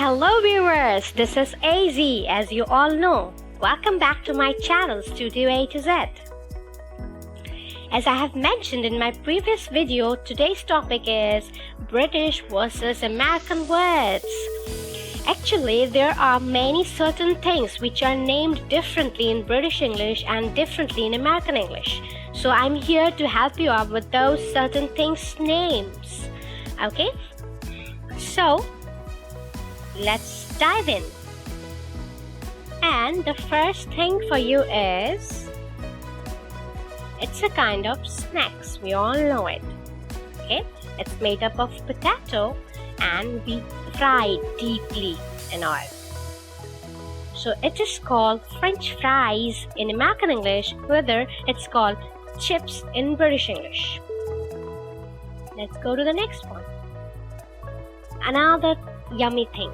Hello viewers, this is AZ as you all know. Welcome back to my channel Studio A to Z. As I have mentioned in my previous video, today's topic is British versus American words. Actually, there are many certain things which are named differently in British English and differently in American English. So I'm here to help you out with those certain things names. Okay? So let's dive in. And the first thing for you is, it's a kind of snacks. We all know it. Okay? It's made up of potato and we fry deeply in oil. So it is called French fries in American English, whether it's called chips in British English. Let's go to the next one. Another yummy thing.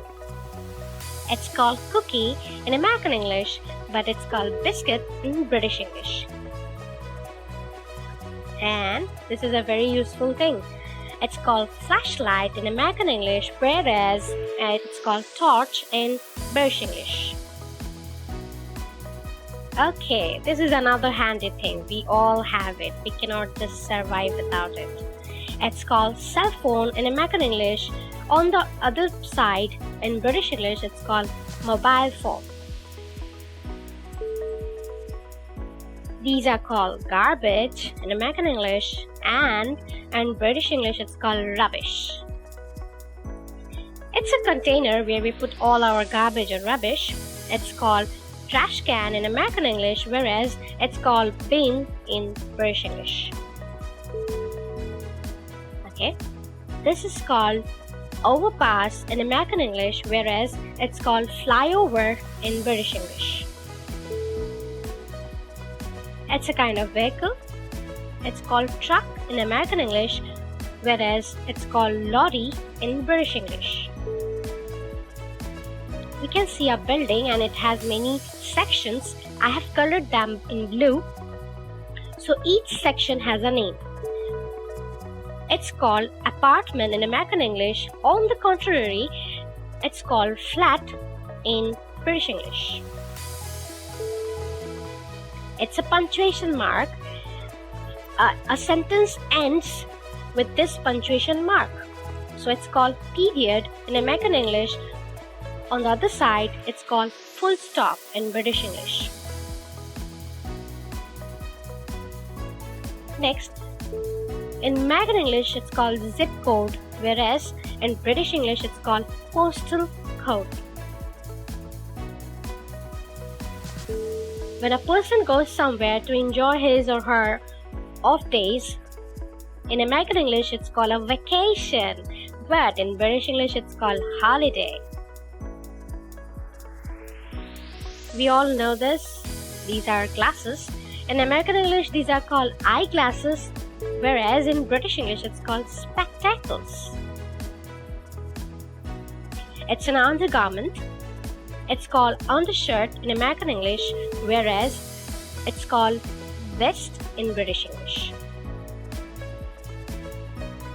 It's called cookie in American English, but it's called biscuit in British English. And this is a very useful thing. It's called flashlight in American English, whereas it's called torch in British English. Okay, this is another handy thing. We all have it. We cannot just survive without it. It's called cell phone in American English. On the other side, in British English, it's called mobile phone. These are called garbage in American English, and in British English it's called rubbish. It's a container where we put all our garbage or rubbish. It's called trash can in American English, whereas it's called bin in British English. Okay, this is called overpass in American English, whereas it's called flyover in British English. It's a kind of vehicle. It's called truck in American English, whereas it's called lorry in British English. We can see a building and it has many sections. I have colored them in blue. So each section has a name. It's called apartment in American English. On the contrary, it's called flat in British English. It's a punctuation mark. A sentence ends with this punctuation mark. So it's called period in American English. On the other side, it's called full stop in British English. Next, in American English, it's called zip code, whereas in British English, it's called postal code. When a person goes somewhere to enjoy his or her off days, in American English, it's called a vacation, but in British English, it's called holiday. We all know this. These are glasses. In American English, these are called eyeglasses, whereas in British English, it's called spectacles. It's an undergarment. It's called undershirt in American English, whereas it's called vest in British English.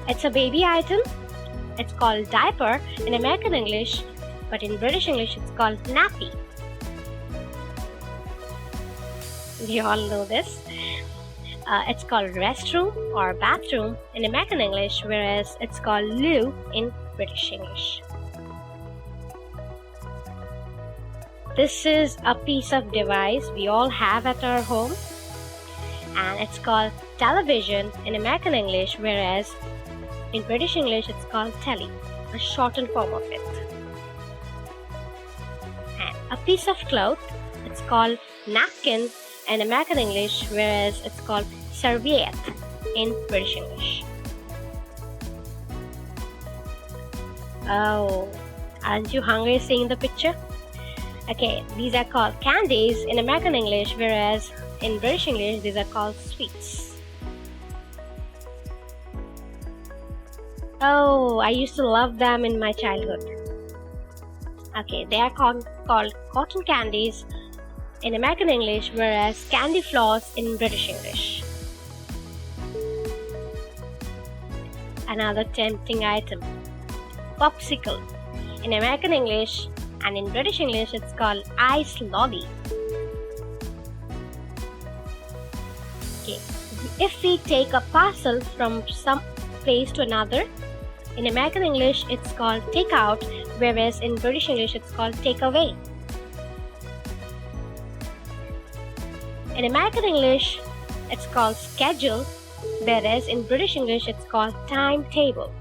It's a baby item. It's called diaper in American English, but in British English, it's called nappy. We all know this. It's called restroom or bathroom in American English, whereas it's called loo in British English. This is a piece of device we all have at our home, and it's called television in American English, whereas in British English it's called telly, a shortened form of it. And a piece of cloth, it's called napkin in American English, whereas it's called serviette in British English. Oh, aren't you hungry seeing the picture? Okay, these are called candies in American English, whereas in British English these are called sweets. Oh, I used to love them in my childhood. Okay, they are called cotton candies in American English, whereas candy floss in British English. Another tempting item, popsicle. in American English, and in British English it's called ice lolly. Okay. If we take a parcel from some place to another, in American English it's called take out, whereas in British English it's called take away. In American English it's called schedule, whereas in British English it's called timetable.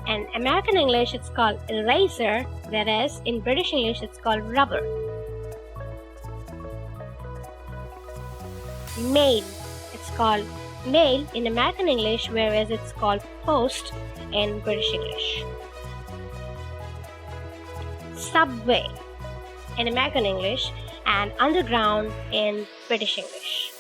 In American English it's called eraser, whereas in British English it's called rubber. Mail, it's called mail in American English, whereas it's called post in British English. Subway in American English and underground in British English.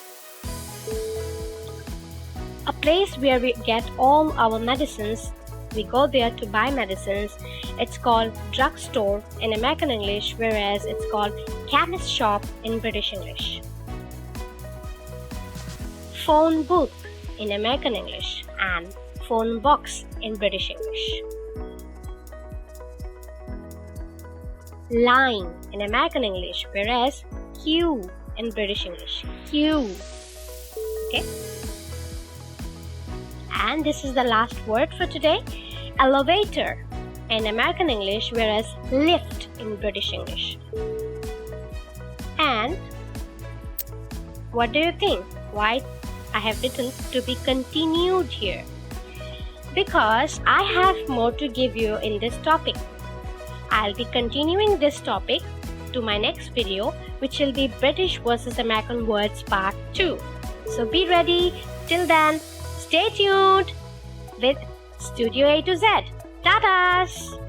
A place where we get all our medicines, we go there to buy medicines, it's called drugstore in American English, whereas it's called chemist shop in British English. Phone booth in American English and phone box in British English. Line in American English, whereas queue in British English. Queue. Okay? And this is the last word for today. Elevator in American English, whereas lift in British English. And what do you think? Why I have written to be continued here? Because I have more to give you in this topic. I'll be continuing this topic to my next video, which will be British versus American words part 2. So be ready. Till then, stay tuned with Studio A to Z. Tatas!